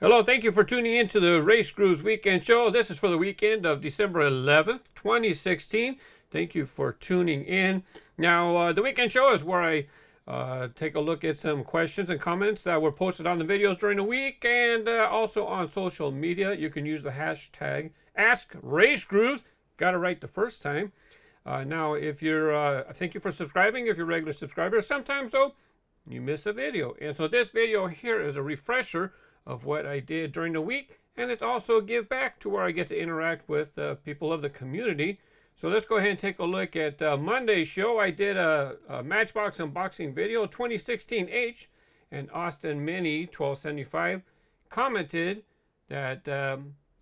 Hello, thank you for tuning in to the RaceGrooves Weekend Show. This is for the weekend of December 11th, 2016. Thank you for tuning in. Now, the Weekend Show is where I take a look at some questions and comments that were posted on the videos during the week and also on social media. You can use the hashtag AskRaceGrooves. Got it right the first time. Now, if you're, thank you for subscribing. If you're a regular subscriber, sometimes though, you miss a video. And so this video here is a refresher of what I did during the week, and it's also a give back to where I get to interact with people of the community. So let's go ahead and take a look at Monday's show. I did a Matchbox unboxing video 2016H, and Austin Mini 1275 commented that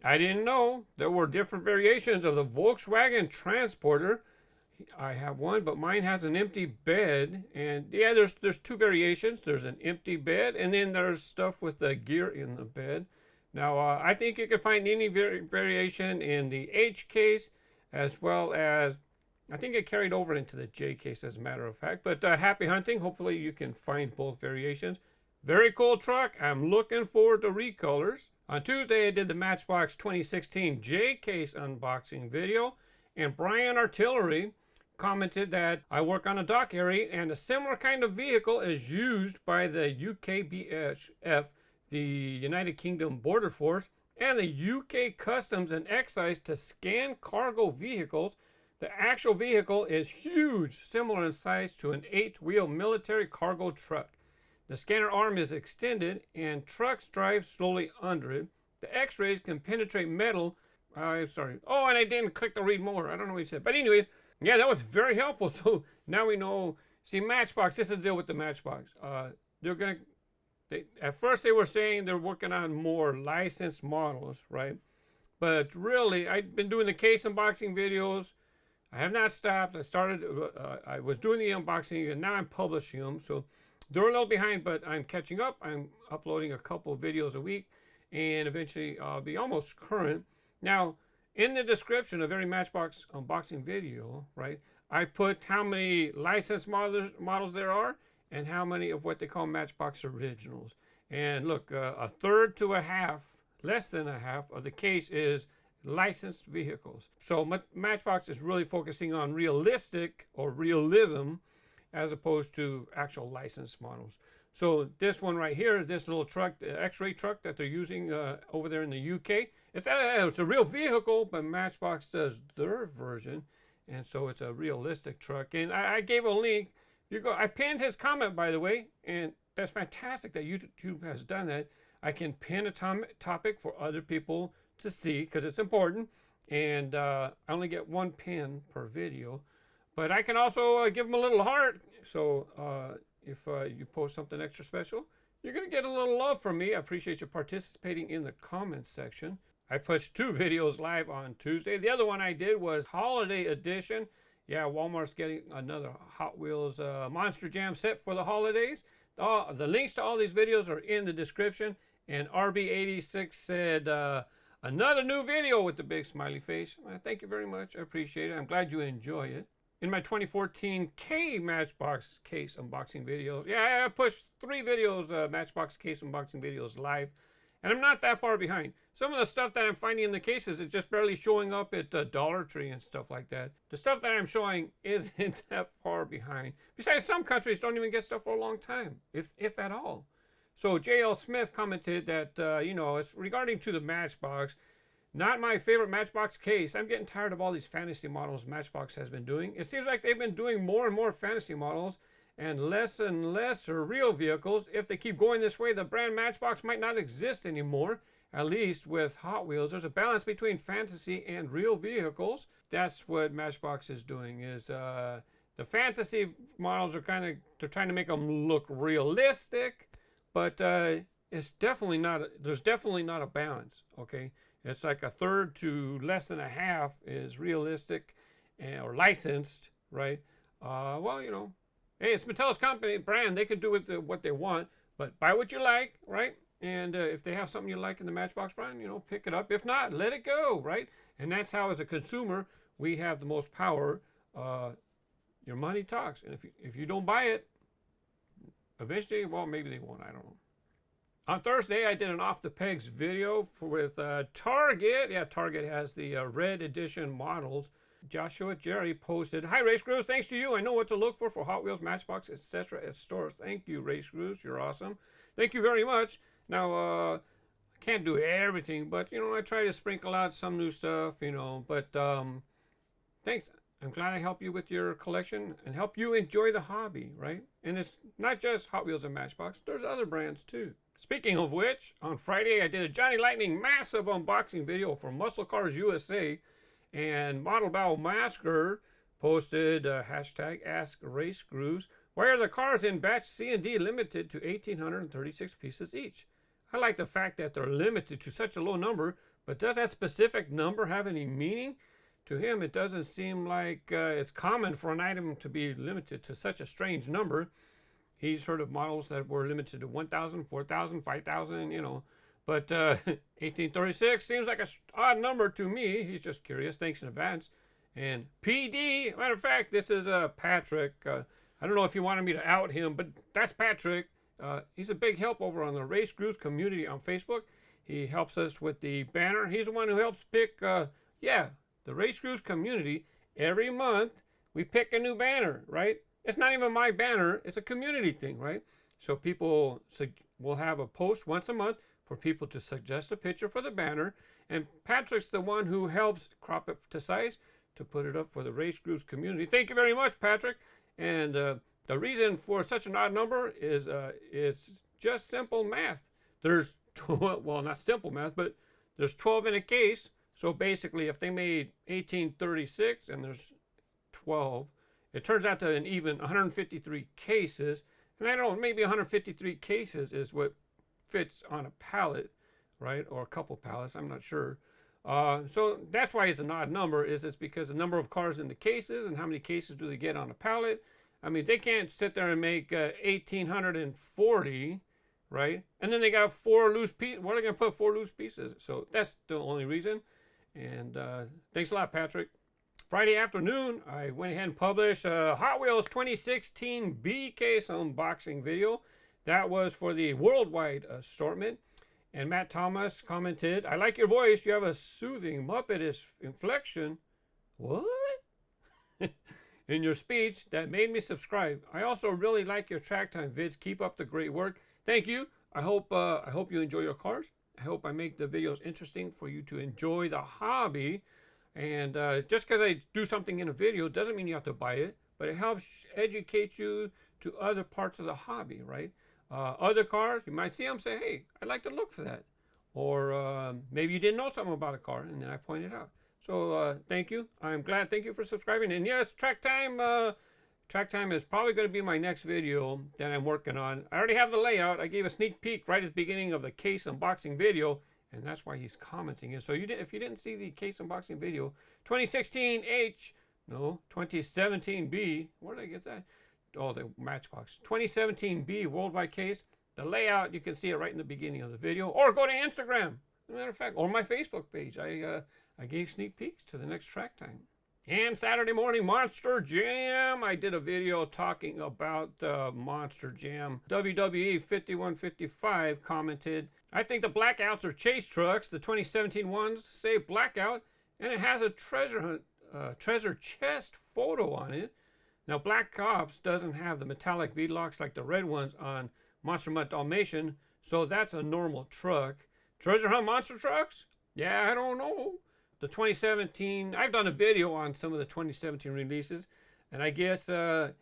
I didn't know there were different variations of the Volkswagen Transporter. I have one, but mine has an empty bed, and yeah, there's two variations. There's an empty bed, and then there's stuff with the gear in the bed. Now, I think you can find any variation in the H case, as well as, I think it carried over into the J case, as a matter of fact. But happy hunting. Hopefully you can find both variations. Very cool truck. I'm looking forward to recolors. On Tuesday, I did the Matchbox 2016 J case unboxing video, and Brian Artillery commented that I work on a dock area and a similar kind of vehicle is used by the UKBF, the United Kingdom Border Force, and the UK Customs and Excise to scan cargo vehicles. The actual vehicle is huge, similar in size to an 8-wheel military cargo truck. The scanner arm is extended and trucks drive slowly under it. The x-rays can penetrate metal. I'm sorry. Oh, and I didn't click to read more. I don't know what he said. But anyways, yeah, that was very helpful. So now we know. See, Matchbox, this is the deal with the Matchbox. At first they were saying they're working on more licensed models, right? But really, I've been doing the case unboxing videos. I have not stopped. I was doing the unboxing, and now I'm publishing them. So they're a little behind, but I'm catching up. I'm uploading a couple of videos a week, and eventually I'll be almost current. Now, in the description of every Matchbox unboxing video, right, I put how many licensed models there are and how many of what they call Matchbox Originals. And look, a third to a half, less than a half of the case is licensed vehicles. So Matchbox is really focusing on realistic or realism as opposed to actual licensed models. So this one right here, this little truck, the X-ray truck that they're using over there in the UK, it's a real vehicle, but Matchbox does their version, and so it's a realistic truck. And I gave a link. I pinned his comment, by the way, and that's fantastic that YouTube has done that. I can pin a topic for other people to see because it's important, and I only get one pin per video. But I can also give them a little heart. So if you post something extra special, you're going to get a little love from me. I appreciate you participating in the comments section. I pushed 2 videos live on Tuesday. The other one I did was Holiday Edition. Yeah, Walmart's getting another Hot Wheels Monster Jam set for the holidays. The links to all these videos are in the description. And RB86 said, another new video with the big smiley face. Thank you very much. I appreciate it. I'm glad you enjoy it. In my 2014 K Matchbox case unboxing videos, yeah, I pushed 3 videos, Matchbox case unboxing videos live, and I'm not that far behind. Some of the stuff that I'm finding in the cases is just barely showing up at Dollar Tree and stuff like that. The stuff that I'm showing isn't that far behind. Besides, some countries don't even get stuff for a long time, if at all. So JL Smith commented that, it's regarding to the Matchbox, not my favorite Matchbox case. I'm getting tired of all these fantasy models Matchbox has been doing. It seems like they've been doing more and more fantasy models and less are real vehicles. If they keep going this way, the brand Matchbox might not exist anymore. At least with Hot Wheels, there's a balance between fantasy and real vehicles. That's what Matchbox is doing. Is the fantasy models are they're trying to make them look realistic, but it's definitely not. There's definitely not a balance. Okay. It's like a third to less than a half is realistic or licensed, right? Well, hey, it's Mattel's company brand. They can do with what they want, but buy what you like, right? And if they have something you like in the Matchbox brand, pick it up. If not, let it go, right? And that's how, as a consumer, we have the most power. Your money talks, and if you don't buy it, eventually, well, maybe they won't. I don't know. On Thursday, I did an Off the Pegs video with Target. Yeah, Target has the red edition models. Joshua Jerry posted, "Hi, RaceGrooves. Thanks to you, I know what to look for Hot Wheels, Matchbox, etc. at stores." Thank you, RaceGrooves. You're awesome. Thank you very much. Now, I can't do everything, but, you know, I try to sprinkle out some new stuff, you know. But thanks. I'm glad I helped you with your collection and help you enjoy the hobby, right? And it's not just Hot Wheels and Matchbox. There's other brands, too. Speaking of which, on Friday, I did a Johnny Lightning massive unboxing video for Muscle Cars USA. And Model Bow Masker posted hashtag askracegrooves. Why are the cars in batch C and D limited to 1,836 pieces each? I like the fact that they're limited to such a low number, but does that specific number have any meaning? To him, it doesn't seem like it's common for an item to be limited to such a strange number. He's heard of models that were limited to 1,000, 4,000, 5,000, you know. But 1836 seems like an odd number to me. He's just curious. Thanks in advance. And PD, matter of fact, this is Patrick. I don't know if you wanted me to out him, but that's Patrick. He's a big help over on the RaceGrooves community on Facebook. He helps us with the banner. He's the one who helps pick, the RaceGrooves community. Every month, we pick a new banner, right? It's not even my banner. It's a community thing, right? So people will have a post once a month for people to suggest a picture for the banner. And Patrick's the one who helps crop it to size to put it up for the RaceGrooves community. Thank you very much, Patrick. And the reason for such an odd number is it's just simple math. There's 12, well, not simple math, but there's 12 in a case. So basically, if they made 1836 and there's 12, it turns out to an even 153 cases. And I don't know, maybe 153 cases is what fits on a pallet, right? Or a couple pallets, I'm not sure. So that's why it's an odd number, it's because the number of cars in the cases and how many cases do they get on a pallet. I mean, they can't sit there and make 1,840, right? And then they got 4 loose pieces. Where are they going to put 4 loose pieces? So that's the only reason. And thanks a lot, Patrick. Friday afternoon, I went ahead and published a Hot Wheels 2016 B case unboxing video. That was for the worldwide assortment. And Matt Thomas commented, "I like your voice. You have a soothing Muppetish inflection." What? "In your speech that made me subscribe. I also really like your track time vids. Keep up the great work." Thank you. I hope you enjoy your cars. I hope I make the videos interesting for you to enjoy the hobby. And just because I do something in a video doesn't mean you have to buy it, but it helps educate you to other parts of the hobby, right? Other cars, you might see them, say, "Hey, I'd like to look for that." Or maybe you didn't know something about a car, and then I point it out. So thank you. I'm glad. Thank you for subscribing. And yes, track time is probably going to be my next video that I'm working on. I already have the layout. I gave a sneak peek right at the beginning of the case unboxing video, and that's why he's commenting it. So if you didn't see the case unboxing video, 2016H, no, 2017B, where did I get that? Oh, the Matchbox. 2017B worldwide case. The layout, you can see it right in the beginning of the video. Or go to Instagram, as a matter of fact, or my Facebook page. I gave sneak peeks to the next track time. And Saturday morning, Monster Jam. I did a video talking about the Monster Jam. WWE 5155 commented, "I think the blackouts are chase trucks. The 2017 ones say blackout, and it has a treasure chest photo on it. Now, Black Ops doesn't have the metallic beadlocks like the red ones on Monster Mutt Dalmatian, so that's a normal truck. Treasure hunt monster trucks? Yeah, I don't know." The 2017, I've done a video on some of the 2017 releases, and I guess a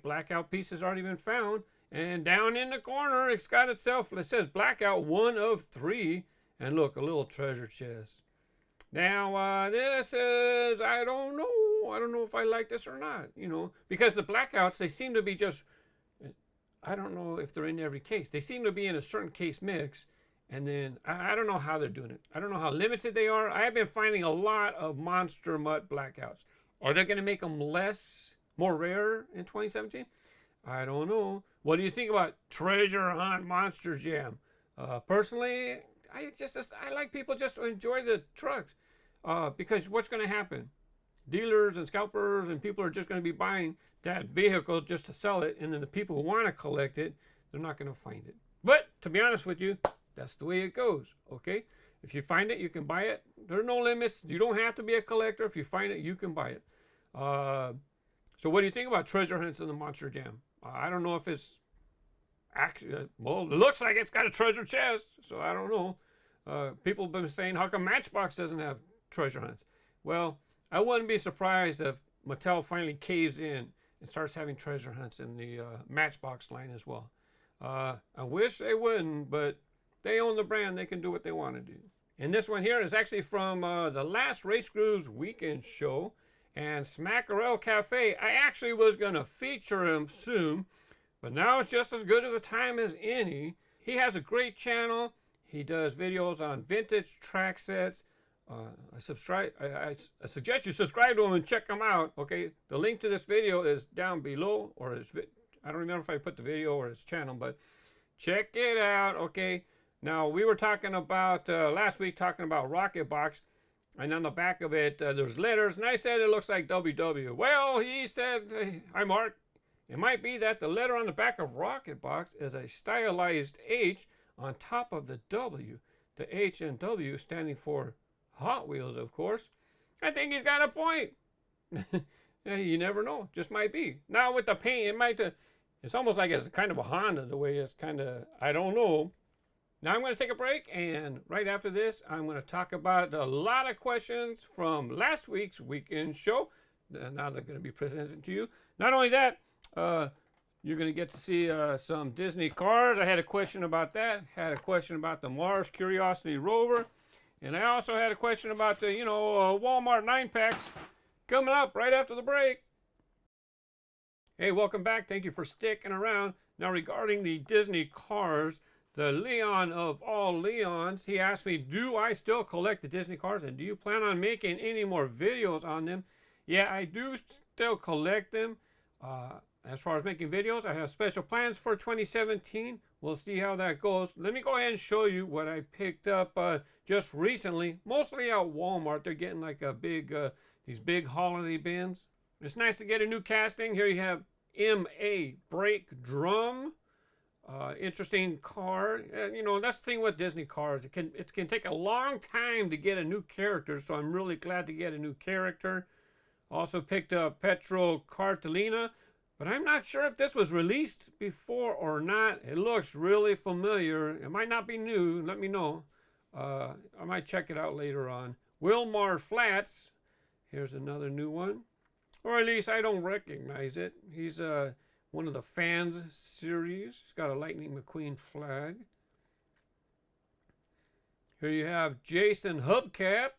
blackout piece has already been found. And down in the corner, it's got itself, it says blackout 1 of 3, and look, a little treasure chest. Now, this is, I don't know if I like this or not, you know, because the blackouts, they seem to be just, I don't know if they're in every case. They seem to be in a certain case mix. And then, I don't know how they're doing it. I don't know how limited they are. I have been finding a lot of Monster Mutt blackouts. Are they going to make them more rare in 2017? I don't know. What do you think about Treasure Hunt Monster Jam? Personally, I like people just to enjoy the trucks. Because what's going to happen? Dealers and scalpers and people are just going to be buying that vehicle just to sell it. And then the people who want to collect it, they're not going to find it. But to be honest with you, that's the way it goes, okay? If you find it, you can buy it. There are no limits. You don't have to be a collector. If you find it, you can buy it. So what do you think about treasure hunts in the Monster Jam? I don't know if it's actually, well, it looks like it's got a treasure chest, so I don't know. People have been saying, how come Matchbox doesn't have treasure hunts? Well, I wouldn't be surprised if Mattel finally caves in and starts having treasure hunts in the Matchbox line as well. I wish they wouldn't, but they own the brand. They can do what they want to do. And this one here is actually from the last RaceGrooves weekend show. And Smackarel Cafe, I actually was going to feature him soon, but now it's just as good of a time as any. He has a great channel. He does videos on vintage track sets. I suggest you subscribe to him and check him out. Okay, the link to this video is down below, or I don't remember if I put the video or his channel, but check it out. Okay, now we were talking about last week, talking about Rocket Box. And on the back of it, there's letters, and I said it looks like WW. Well, he said, hey, hi Mark, it might be that the letter on the back of Rocket Box is a stylized H on top of the W. The H and W standing for Hot Wheels, of course. I think he's got a point. You never know, just might be. Now with the paint, it might, it's almost like it's kind of a Honda, the way it's kind of, I don't know. Now I'm going to take a break, and right after this, I'm going to talk about a lot of questions from last week's weekend show. Now they're going to be presented to you. Not only that, you're going to get to see some Disney cars. I had a question about that. Had a question about the Mars Curiosity Rover. And I also had a question about the, Walmart 9-packs coming up right after the break. Hey, welcome back. Thank you for sticking around. Now regarding the Disney cars, the Leon of all Leons, he asked me, do I still collect the Disney cars, and do you plan on making any more videos on them? Yeah, I do still collect them. As far as making videos, I have special plans for 2017. We'll see how that goes. Let me go ahead and show you what I picked up just recently, mostly at Walmart. They're getting like a big, these big holiday bins. It's nice to get a new casting. Here you have MA brake drum. Interesting car. That's the thing with Disney cars. It can take a long time to get a new character, so I'm really glad to get a new character. Also picked up Petro Cartolina, but I'm not sure if this was released before or not. It looks really familiar. It might not be new. Let me know. I might check it out later on. Wilmar Flats. Here's another new one. Or at least I don't recognize it. He's one of the Fans series. It's got a Lightning McQueen flag. Here you have Jason Hubcap.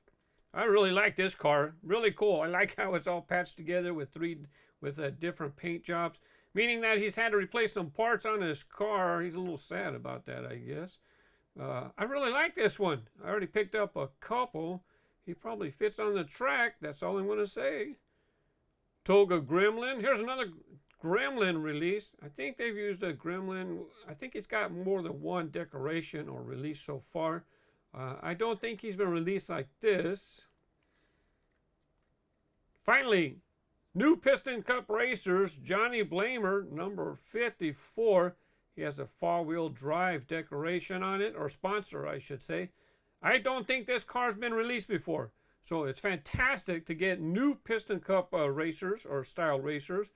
I really like this car. Really cool. I like how it's all patched together with different paint jobs, meaning that he's had to replace some parts on his car. He's a little sad about that, I guess. I really like this one. I already picked up a couple. He probably fits on the track. That's all I'm going to say. Toga Gremlin. Here's another Gremlin release. I think they've used a Gremlin. I think it's got more than one decoration or release so far. I don't think he's been released like this. Finally, new Piston Cup Racers, Johnny Blamer, number 54. He has a four-wheel drive decoration on it, or sponsor, I should say. I don't think this car's been released before. So it's fantastic to get new Piston Cup racers, or style racers.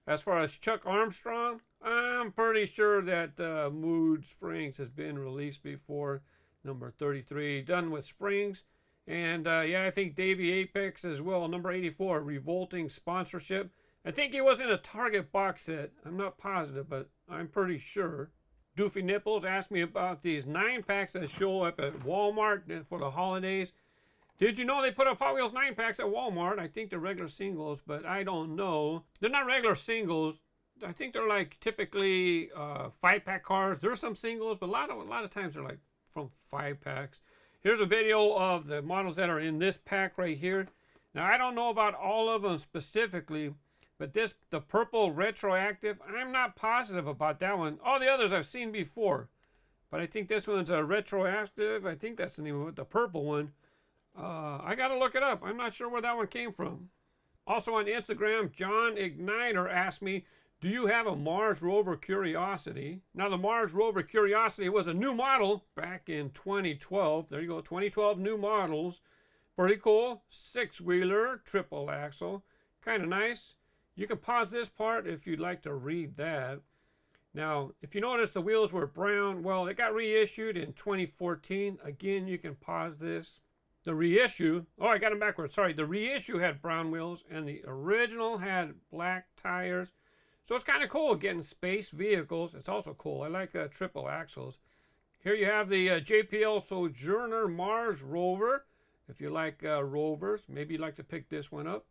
As far as Chuck Armstrong, I'm pretty sure that Mood Springs has been released before. Number 33, done with springs. And yeah, I think Davey Apex as well, number 84, revolting sponsorship. I think he was in a Target box set. I'm not positive, but I'm pretty sure. Doofy Nipples asked me about these 9-packs that show up at Walmart for the holidays. Did you know they put up Hot Wheels 9-packs at Walmart? I think they're regular singles, but I don't know. They're not regular singles. I think they're like typically 5-pack cars. There's some singles, but a lot of times they're like from 5-packs. Here's a video of the models that are in this pack right here. Now, I don't know about all of them specifically, but the purple retroactive, I'm not positive about that one. All the others I've seen before, but I think this one's a retroactive. I think that's the name of it, the purple one. I got to look it up. I'm not sure where that one came from. Also on Instagram, John Igniter asked me, Do you have a Mars Rover Curiosity? Now, the Mars Rover Curiosity was a new model back in 2012. There you go, 2012 new models. Pretty cool. 6-wheeler, triple axle. Kind of nice. You can pause this part if you'd like to read that. Now, if you notice the wheels were brown, well, it got reissued in 2014. Again, you can pause this. The reissue, oh, I got them backwards. Sorry, the reissue had brown wheels and the original had black tires. So it's kind of cool getting space vehicles. It's also cool. I like triple axles. Here you have the JPL Sojourner Mars Rover. If you like Rovers, maybe you'd like to pick this one up.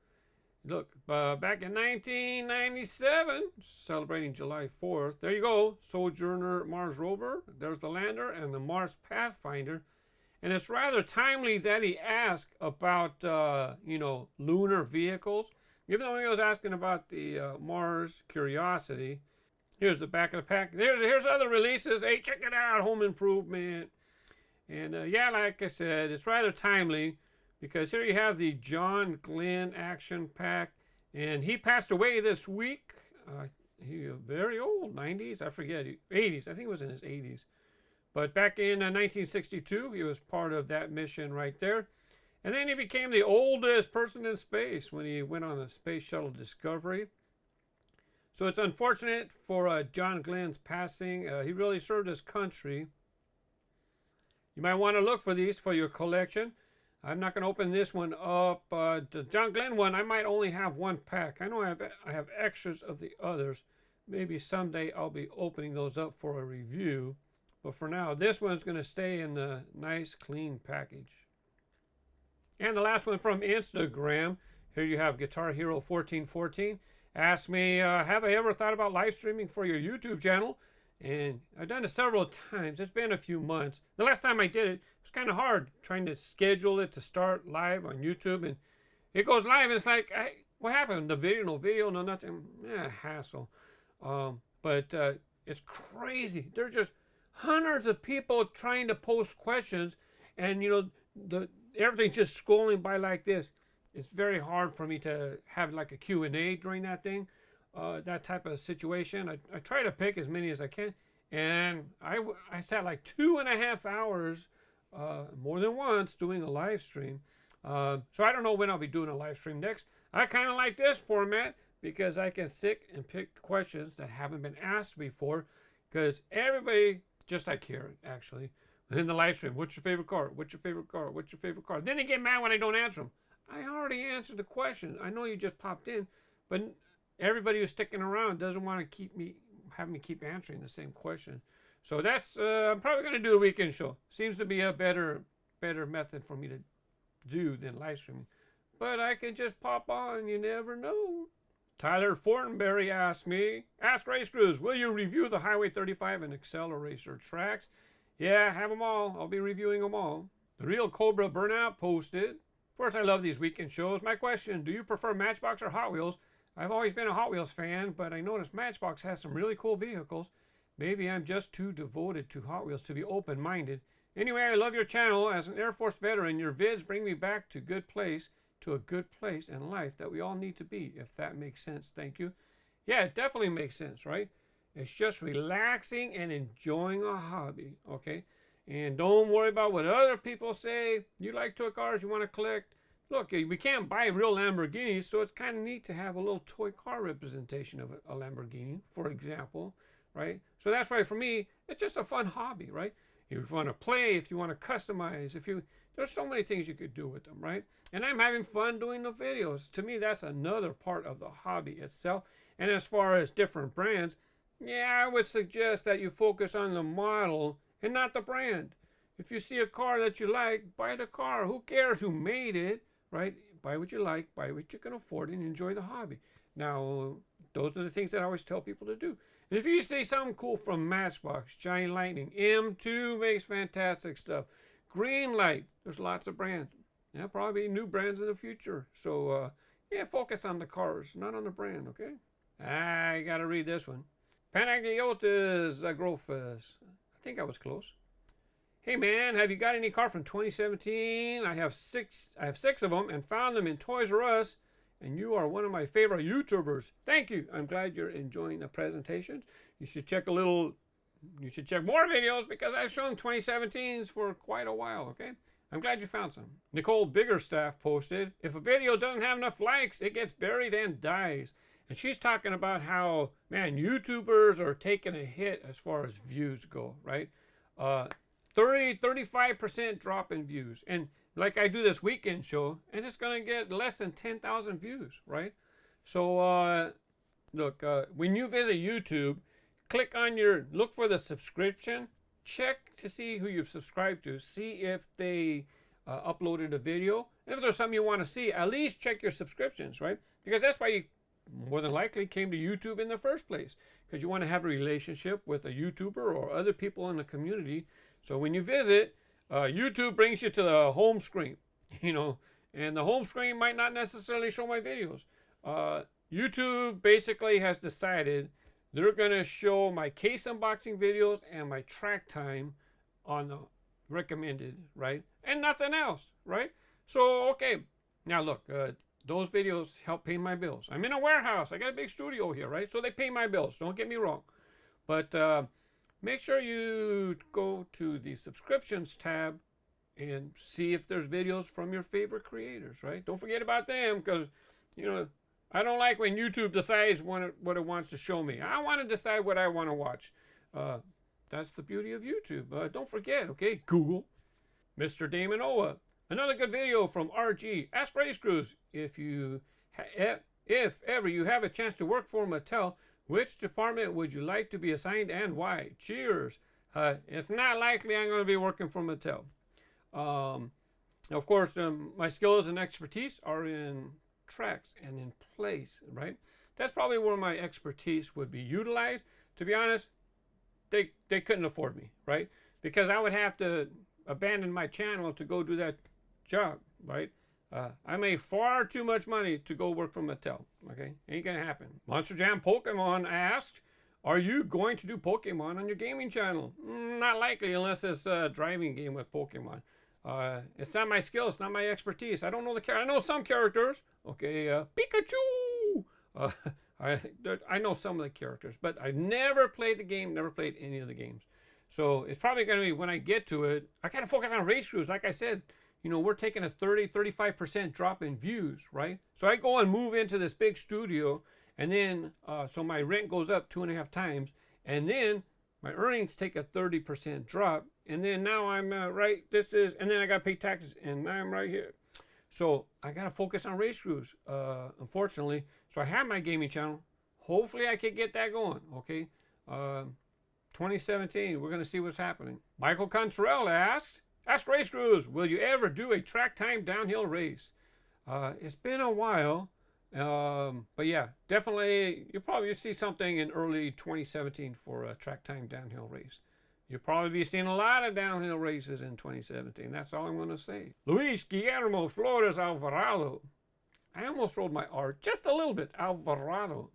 Look, back in 1997, celebrating July 4th. There you go, Sojourner Mars Rover. There's the lander and the Mars Pathfinder. And it's rather timely that he asked about, you know, lunar vehicles. Even though he was asking about the Mars Curiosity. Here's the back of the pack. Here's other releases. Hey, check it out, Home Improvement. And yeah, like I said, it's rather timely because here you have the John Glenn Action Pack. And he passed away this week. He was very old, 90s, I forget, 80s. I think it was in his 80s. But back in 1962, he was part of that mission right there. And then he became the oldest person in space when he went on the Space Shuttle Discovery. So it's unfortunate for John Glenn's passing. He really served his country. You might want to look for these for your collection. I'm not going to open this one up. The John Glenn one, I might only have one pack. I know I have extras of the others. Maybe someday I'll be opening those up for a review. But for now, this one's going to stay in the nice, clean package. And the last one from Instagram. Here you have Guitar Hero 1414. Asked me, have I ever thought about live streaming for your YouTube channel? And I've done it several times. It's been a few months. The last time I did it, it was kind of hard trying to schedule it to start live on YouTube. And it goes live and it's like, what happened? The video, no nothing. Hassle. But it's crazy. There's just hundreds of people trying to post questions. And, you know, everything's just scrolling by like this. It's very hard for me to have like a Q&A during that thing. That type of situation. I try to pick as many as I can, and I sat like 2.5 hours more than once doing a live stream. So I don't know when I'll be doing a live stream next. I kind of like this format because I can sit and pick questions that haven't been asked before, because everybody, just like here actually, in the live stream, what's your favorite car? What's your favorite car? What's your favorite car? Then they get mad when I don't answer them. I already answered the question. I know you just popped in, but everybody who's sticking around doesn't want to have me keep answering the same question. So that's I'm probably going to do a weekend show. Seems to be a better method for me to do than live streaming. But I can just pop on. You never know. Tyler Fortenberry asked me, ask RaceGrooves, will you review the Highway 35 and Accelerator tracks? Yeah, have them all. I'll be reviewing them all. The Real Cobra Burnout posted, of course I love these weekend shows. My question, do you prefer Matchbox or Hot Wheels? I've always been a Hot Wheels fan, but I noticed Matchbox has some really cool vehicles. Maybe I'm just too devoted to Hot Wheels to be open-minded. Anyway, I love your channel. As an Air Force veteran, your vids bring me back to a good place in life that we all need to be, if that makes sense. Thank you. Yeah, it definitely makes sense, right? It's just relaxing and enjoying a hobby, okay? And don't worry about what other people say. You like toy cars, you want to collect. Look, we can't buy real Lamborghinis, so it's kind of neat to have a little toy car representation of a Lamborghini, for example, right? So that's why for me, it's just a fun hobby, right? If you want to play, if you want to customize, there's so many things you could do with them, right? And I'm having fun doing the videos. To me, that's another part of the hobby itself. And as far as different brands, yeah, I would suggest that you focus on the model and not the brand. If you see a car that you like, buy the car. Who cares who made it, right? Buy what you like, buy what you can afford, and enjoy the hobby. Now, those are the things that I always tell people to do. And if you see something cool from Matchbox, Giant Lightning, M2 makes fantastic stuff. Green Light, there's lots of brands. There'll probably be new brands in the future. So, yeah, focus on the cars, not on the brand, okay? I got to read this one. Panagiotis Agrofes. I think I was close. Hey man, have you got any car from 2017? I have six of them and found them in Toys R Us and you are one of my favorite YouTubers. Thank you. I'm glad you're enjoying the presentations. You should check more videos because I've shown 2017s for quite a while, okay? I'm glad you found some. Nicole Biggerstaff posted, if a video doesn't have enough likes, it gets buried and dies. And she's talking about how, man, YouTubers are taking a hit as far as views go, right? 35% drop in views. And like I do this weekend show, and it's going to get less than 10,000 views, right? So, look, when you visit YouTube, look for the subscription, check to see who you've subscribed to, see if they uploaded a video. And if there's something you want to see, at least check your subscriptions, right? Because that's why you more than likely came to YouTube in the first place, because you want to have a relationship with a YouTuber or other people in the community. So when you visit, YouTube brings you to the home screen, and the home screen might not necessarily show my videos. YouTube basically has decided they're going to show my case unboxing videos and my track time on the recommended, right? And nothing else, right? So, okay. Now, look, those videos help pay my bills. I'm in a warehouse. I got a big studio here, right? So they pay my bills. Don't get me wrong. But make sure you go to the subscriptions tab and see if there's videos from your favorite creators, right? Don't forget about them because, I don't like when YouTube decides what it wants to show me. I want to decide what I want to watch. That's the beauty of YouTube. Don't forget, okay, Google. Mr. Damon Owa. Another good video from RG. Ask RaceGrooves. If ever you have a chance to work for Mattel, which department would you like to be assigned and why? Cheers. It's not likely I'm going to be working for Mattel. Of course, my skills and expertise are in tracks and in place, right? That's probably where my expertise would be utilized. To be honest, they couldn't afford me, right? Because I would have to abandon my channel to go do that job, right? I make far too much money to go work for Mattel, okay? Ain't gonna happen. Monster Jam Pokemon asked, are you going to do Pokemon on your gaming channel? Not likely unless it's a driving game with Pokemon. It's not my skill, it's not my expertise. I don't know the character. I know some characters, okay? Pikachu! I know some of the characters, but I've never played the game, never played any of the games. So it's probably going to be when I get to it. I got to focus on RaceGrooves. Like I said, we're taking a 35% drop in views, right? So I go and move into this big studio, and then so my rent goes up 2.5 times, and then my earnings take a 30% drop, and then now I'm and then I got to pay taxes, and now I'm right here. So I got to focus on RaceGrooves, unfortunately. So I have my gaming channel. Hopefully I can get that going, okay? 2017, we're going to see what's happening. Michael Contrell asked, ask RaceGrooves, will you ever do a track time downhill race? It's been a while, but yeah, definitely you'll probably see something in early 2017 for a track time downhill race. You'll probably be seeing a lot of downhill races in 2017. That's all I'm going to say. Luis Guillermo Flores Alvarado. I almost rolled my R just a little bit. Alvarado.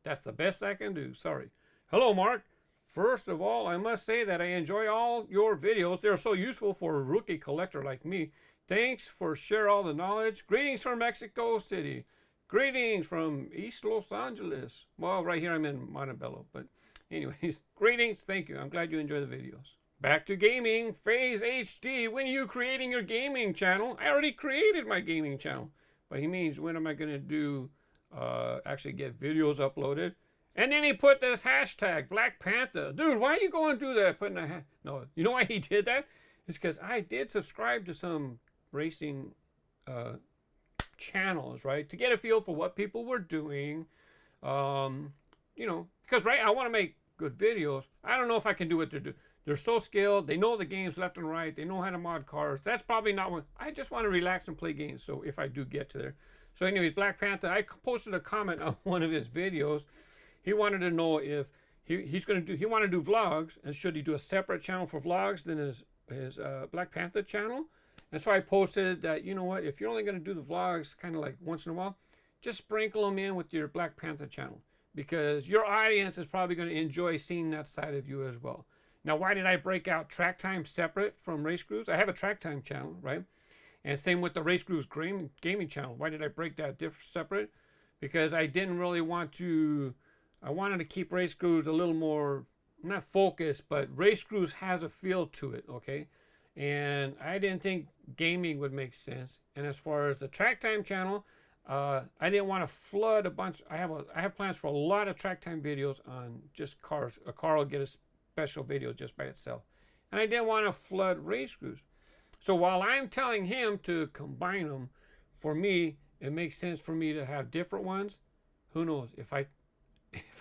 That's the best I can do. Sorry. Hello, Mark. First of all, I must say that I enjoy all your videos. They're so useful for a rookie collector like me. Thanks for sharing all the knowledge. Greetings from Mexico City. Greetings from East Los Angeles. Well, right here I'm in Montebello, but anyways, greetings. Thank you. I'm glad you enjoy the videos. Back to gaming. Phase HD. When are you creating your gaming channel? I already created my gaming channel, but he means when am I going to do actually get videos uploaded? And then he put this hashtag, Black Panther. Dude, why are you going through that? Putting a no, you know why he did that? It's because I did subscribe to some racing channels, right? To get a feel for what people were doing. Because, right, I want to make good videos. I don't know if I can do what they're doing. They're so skilled. They know the games left and right. They know how to mod cars. That's probably not what... I just want to relax and play games, so if I do get to there. So anyways, Black Panther, I posted a comment on one of his videos. He wanted to know if he wanted to do vlogs, and should he do a separate channel for vlogs than his Black Panther channel? And so I posted that, you know what, if you're only going to do the vlogs kind of like once in a while, just sprinkle them in with your Black Panther channel, because your audience is probably going to enjoy seeing that side of you as well. Now, why did I break out track time separate from RaceGrooves? I have a track time channel, right? And same with the RaceGrooves gaming channel. Why did I break that separate? Because I didn't really want to, I wanted to keep RaceGrooves a little more, not focused, but RaceGrooves has a feel to it, okay? And I didn't think gaming would make sense. And as far as the track time channel, I didn't want to flood a bunch. I have plans for a lot of track time videos on just cars. A car will get a special video just by itself. And I didn't want to flood RaceGrooves. So while I'm telling him to combine them, for me, it makes sense for me to have different ones. Who knows? If I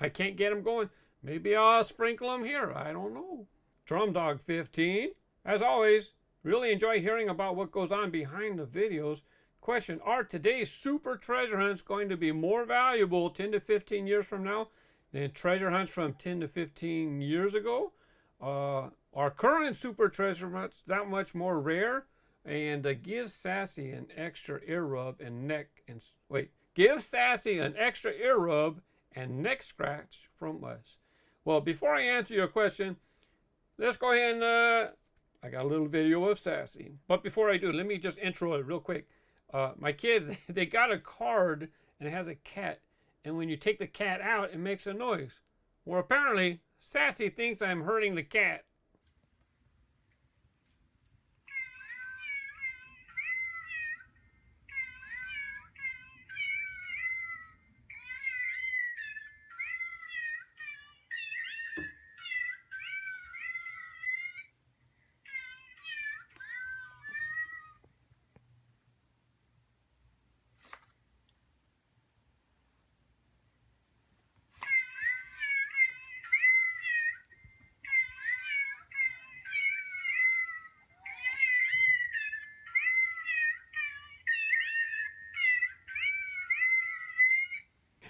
can't get them going, maybe I'll sprinkle them here. I don't know. Drum Dog 15. As always, really enjoy hearing about what goes on behind the videos. Question, are today's super treasure hunts going to be more valuable 10 to 15 years from now than treasure hunts from 10 to 15 years ago? Are current super treasure hunts that much more rare? And give Sassy an extra ear rub and neck and give Sassy an extra ear rub and neck scratch from us. Well, before I answer your question, let's go ahead and I got a little video of Sassy. But before I do, let me just intro it real quick. My kids, they got a card and it has a cat, and when you take the cat out, it makes a noise. Well, apparently Sassy thinks I'm hurting the cat.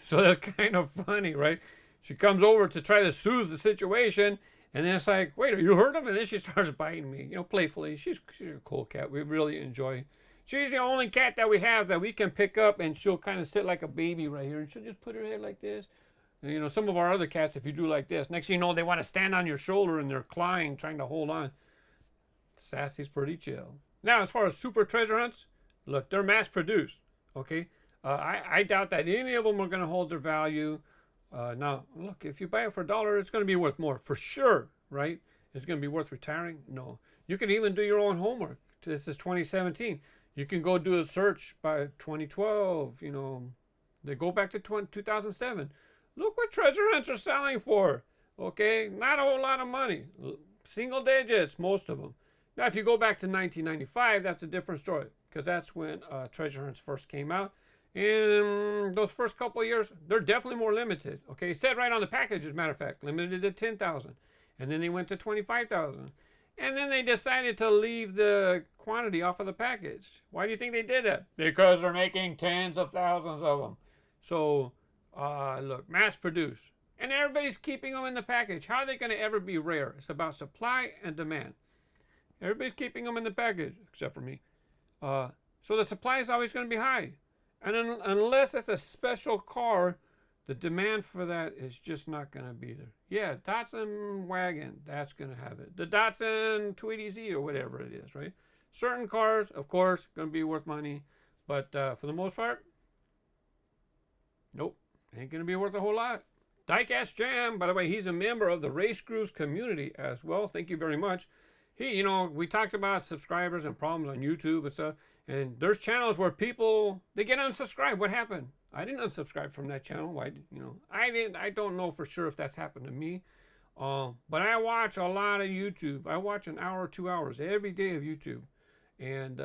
So that's kind of funny, right? She comes over to try to soothe the situation, and then it's like, wait, are you hurt him? And then she starts biting me, playfully. She's a cool cat. We really enjoy. She's the only cat that we have that we can pick up, and she'll kind of sit like a baby right here, and she'll just put her head like this. And, some of our other cats, if you do like this, next thing you know, they want to stand on your shoulder, and they're clawing, trying to hold on. Sassy's pretty chill. Now, as far as super treasure hunts, look, they're mass-produced, okay? I doubt that any of them are going to hold their value. Now, look, if you buy it for $1, it's going to be worth more, for sure, right? It's going to be worth retiring? No. You can even do your own homework. This is 2017. You can go do a search by 2012, They go back to 2007. Look what treasure hunts are selling for, okay? Not a whole lot of money. Single digits, most of them. Now, if you go back to 1995, that's a different story, because that's when treasure hunts first came out. In those first couple of years, they're definitely more limited. Okay, it said right on the package, as a matter of fact, limited to 10,000. And then they went to 25,000. And then they decided to leave the quantity off of the package. Why do you think they did that? Because they're making tens of thousands of them. So, look, mass produced. And everybody's keeping them in the package. How are they going to ever be rare? It's about supply and demand. Everybody's keeping them in the package, except for me. So the supply is always going to be high. And unless it's a special car, the demand for that is just not going to be there. Yeah, Datsun wagon, that's going to have it. The Datsun Tweety Z or whatever it is, right? Certain cars, of course, going to be worth money. But for the most part, nope, ain't going to be worth a whole lot. Diecast Jam, by the way, he's a member of the RaceGrooves community as well. Thank you very much. He, we talked about subscribers and problems on YouTube and stuff. And there's channels where people, they get unsubscribed. What happened? I didn't unsubscribe from that channel. Why, I don't know for sure if that's happened to me. But I watch a lot of YouTube. I watch an hour or 2 hours every day of YouTube. And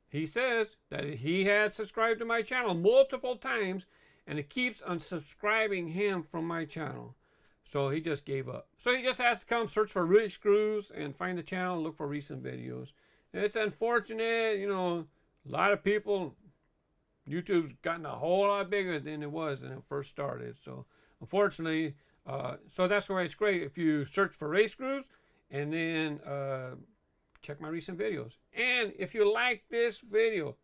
he says that he had subscribed to my channel multiple times, and it keeps unsubscribing him from my channel. So he just gave up. So he just has to come search for RaceGrooves and find the channel and look for recent videos. It's unfortunate, a lot of people, YouTube's gotten a whole lot bigger than it was when it first started. So unfortunately, so that's why it's great if you search for RaceGrooves and then check my recent videos. And if you like this video,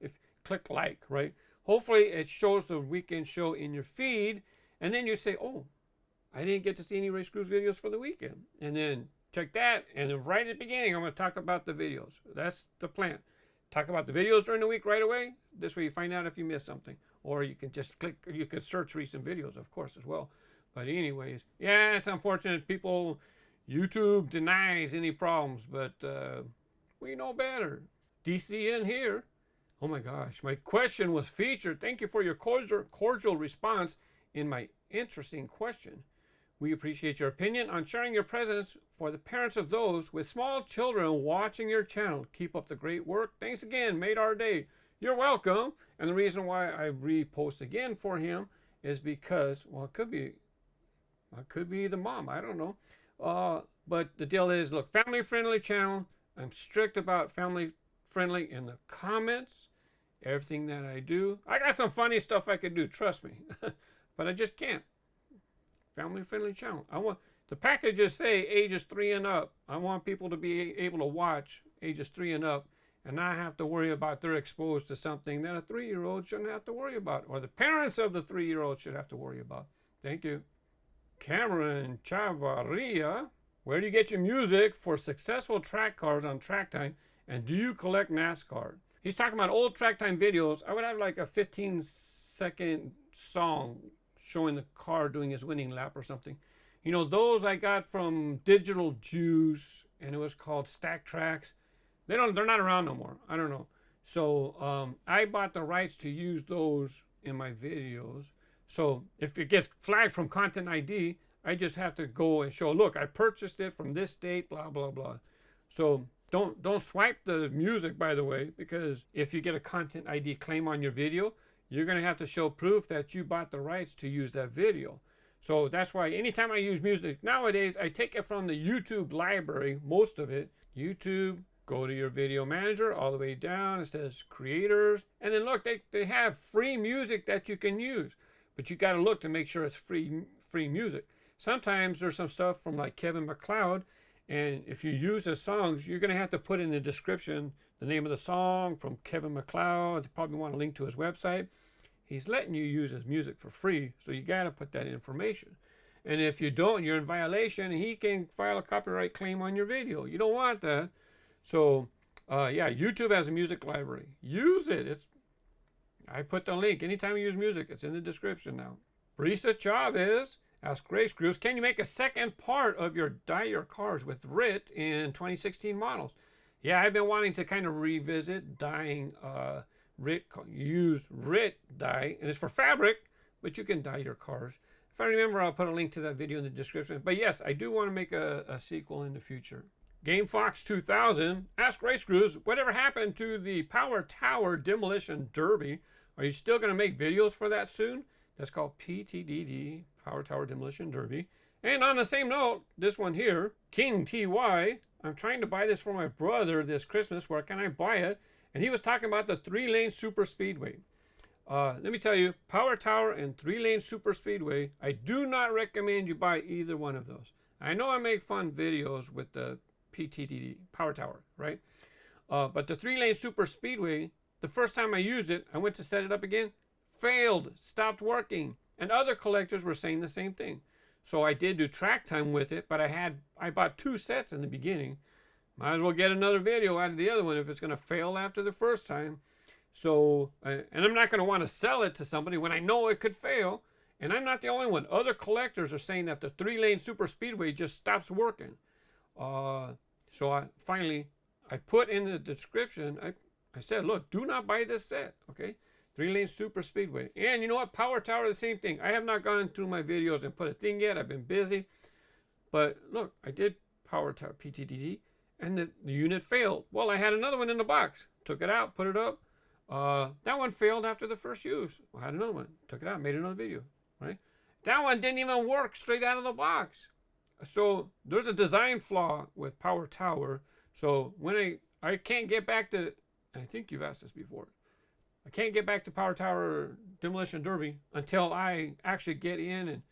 click like, right? Hopefully it shows the weekend show in your feed, and then you say, oh, I didn't get to see any RaceGrooves videos for the weekend. And then check that, and then right at the beginning, I'm going to talk about the videos. That's the plan. talk about the videos during the week right away. This way you find out if you missed something. Or you can just click, you could search recent videos, of course, as well. But anyways, yeah, it's unfortunate. YouTube denies any problems, but we know better. DCN here. Oh my gosh, my question was featured. Thank you for your cordial response in my interesting question. We appreciate your opinion on sharing your presence for the parents of those with small children watching your channel. Keep up the great work. Thanks again, made our day. You're welcome. And the reason why I repost again for him is because, well, it could be the mom. I don't know. But the deal is, look, family-friendly channel. I'm strict about family-friendly in the comments. Everything that I do. I got some funny stuff I could do, trust me. But I just can't. Family-friendly channel. I want the packages say ages 3 and up. I want people to be able to watch ages 3 and up and not have to worry about they're exposed to something that a 3-year-old shouldn't have to worry about, or the parents of the 3-year-old should have to worry about. Thank you. Cameron Chavarria. Where do you get your music for successful track cars on track time, and do you collect NASCAR? He's talking about old track time videos. I would have like a 15-second song showing the car doing his winning lap or something. You know, those I got from Digital Juice, and it was called Stack Tracks. They're not around no more. I don't know. So I bought the rights to use those in my videos. So if it gets flagged from Content ID, I just have to go and show, look, I purchased it from this date, blah, blah, blah. So don't swipe the music, by the way, because if you get a Content ID claim on your video, you're going to have to show proof that you bought the rights to use that video. So that's why anytime I use music nowadays, I take it from the YouTube library, most of it. YouTube, go to your video manager, all the way down, it says creators. And then look, they have free music that you can use. But you got to look to make sure it's free music. Sometimes there's some stuff from like Kevin MacLeod, and if you use his songs, you're going to have to put in the description the name of the song from Kevin MacLeod. You probably want to link to his website. He's letting you use his music for free, so you got to put that information. And if you don't, you're in violation, and he can file a copyright claim on your video. You don't want that. So, yeah, YouTube has a music library. Use it. I put the link. Anytime you use music, it's in the description now. Brisa Chavez asks RaceGrooves, can you make a second part of your dye your cars with RIT in 2016 models? Yeah, I've been wanting to kind of revisit dyeing use RIT dye, and it's for fabric, but you can dye your cars. If I remember, I'll put a link to that video in the description. But yes, I do want to make a sequel in the future. GameFox 2000 asks RaceGrooves, whatever happened to the Power Tower Demolition Derby? Are you still going to make videos for that soon? That's called PTDD, Power Tower Demolition Derby. And on the same note, this one here, King TY, I'm trying to buy this for my brother this Christmas. Where can I buy it? And he was talking about the 3-lane super speedway. Let me tell you, Power Tower and 3-lane super speedway, I do not recommend you buy either one of those. I know I make fun videos with the PTDD, Power Tower, right? But the 3-lane super speedway, the first time I used it, I went to set it up again, failed, stopped working. And other collectors were saying the same thing. So I did do track time with it, but I bought 2 sets in the beginning. Might as well get another video out of the other one if it's going to fail after the first time. So, and I'm not going to want to sell it to somebody when I know it could fail. And I'm not the only one. Other collectors are saying that the 3-lane super speedway just stops working. So I put in the description, I said, look, do not buy this set, okay? 3-lane super speedway. And you know what? Power Tower, the same thing. I have not gone through my videos and put a thing yet. I've been busy. But look, I did Power Tower PTDD, and the unit failed. Well, I had another one in the box. Took it out, put it up. That one failed after the first use. I had another one. Took it out, made another video, right? That one didn't even work straight out of the box. So there's a design flaw with Power Tower. So when I can't get back to, I think you've asked this before, I can't get back to Power Tower Demolition Derby until I actually get in and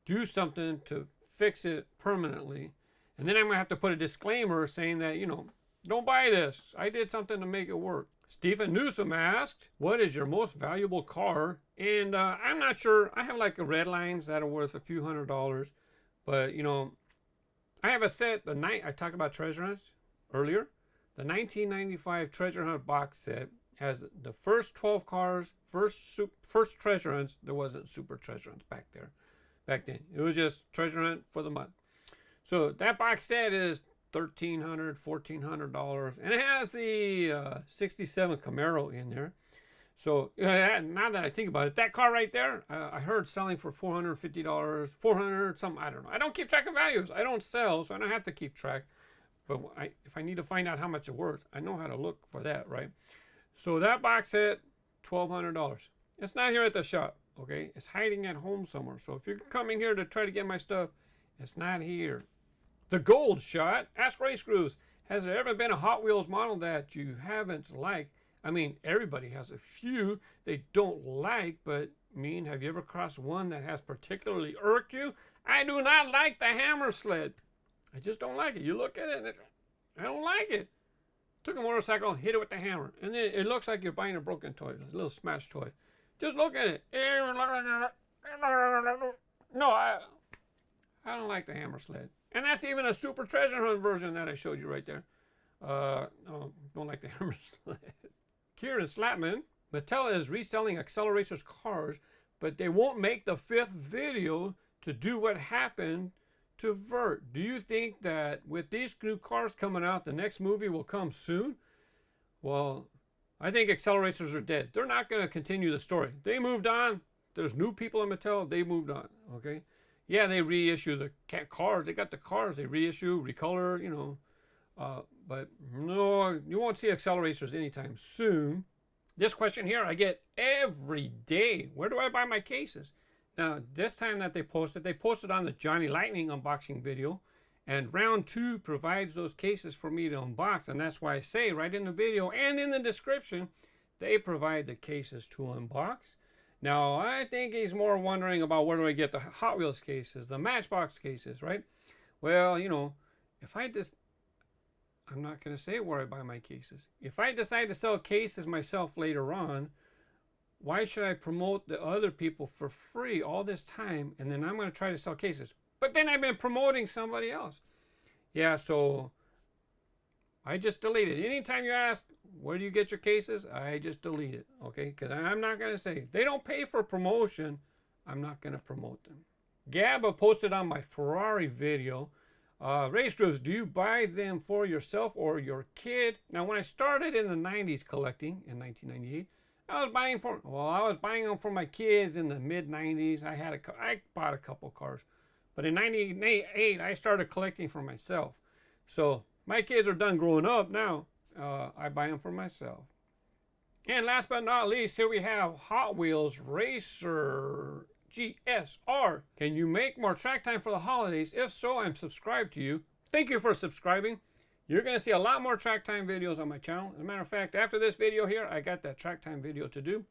do something to fix it permanently. And then I'm going to have to put a disclaimer saying that, you know, don't buy this. I did something to make it work. Stephen Newsom asked, what is your most valuable car? And I'm not sure. I have like a red lines that are worth a few $100s. But, you know, I have a set, the night I talked about treasure hunts earlier. The 1995 treasure hunt box set has the first 12 cars, first treasure hunts. There wasn't super treasure hunts back then. It was just treasure hunt for the month. So that box set is $1,300, $1,400, and it has the 67 Camaro in there. So now that I think about it, that car right there, I heard selling for $450, 400 something. I don't know. I don't keep track of values. I don't sell, so I don't have to keep track. But if I need to find out how much it's worth, I know how to look for that, right? So that box set, $1,200. It's not here at the shop, okay? It's hiding at home somewhere. So if you're coming here to try to get my stuff, it's not here. The gold shot, Ask RaceGrooves. Has there ever been a Hot Wheels model that you haven't liked? I mean, everybody has a few they don't like, but have you ever crossed one that has particularly irked you? I do not like the hammer sled. I just don't like it. You look at it and I don't like it. Took a motorcycle, hit it with the hammer, and then it looks like you're buying a broken toy, a little smashed toy. Just look at it. No, I don't like the hammer sled. And that's even a super treasure hunt version that I showed you right there. No, don't like the hammer sled. Kieran Slapman, Mattel is reselling Accelerator's cars, but they won't make the 5th video to do what happened to Vert. Do you think that with these new cars coming out, the next movie will come soon? Well, I think Accelerators are dead. They're not going to continue the story. They moved on. There's new people in Mattel. They moved on, okay? Yeah, they reissue the cars. They got the cars. They reissue, recolor, you know. But no, you won't see Accelerators anytime soon. This question here I get every day. Where do I buy my cases? Now, this time that they posted on the Johnny Lightning unboxing video. And round 2 provides those cases for me to unbox. And that's why I say right in the video and in the description, they provide the cases to unbox. Now, I think he's more wondering about where do I get the Hot Wheels cases, the Matchbox cases, right? Well, you know, I'm not going to say where I buy my cases. If I decide to sell cases myself later on, why should I promote the other people for free all this time and then I'm going to try to sell cases? But then I've been promoting somebody else. Yeah, so I just delete it. Anytime you ask, where do you get your cases? I just delete it, okay? Because I'm not going to say, if they don't pay for promotion, I'm not going to promote them. Gabba posted on my Ferrari video, RaceGrooves, do you buy them for yourself or your kid? Now, when I started in the 90s collecting, in 1998, I was buying them for my kids in the mid-90s. I bought a couple cars. But in 98, I started collecting for myself. So my kids are done growing up now. I buy them for myself. And last but not least, here we have Hot Wheels Racer GSR. Can you make more track time for the holidays? If so, I'm subscribed to you. Thank you for subscribing. You're going to see a lot more track time videos on my channel. As a matter of fact, after this video here, I got that track time video to do.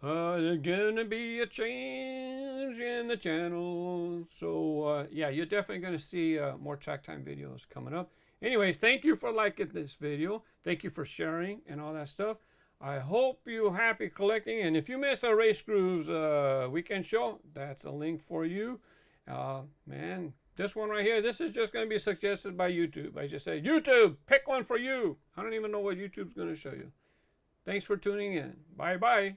There's gonna be a change in the channel. So yeah, you're definitely gonna see more track time videos coming up. Anyways, thank you for liking this video. Thank you for sharing and all that stuff. I hope you're happy collecting. And if you missed a RaceGrooves weekend show, that's a link for you. Man, this one right here, this is just gonna be suggested by YouTube. I just say, YouTube, pick one for you. I don't even know what YouTube's gonna show you. Thanks for tuning in. Bye-bye.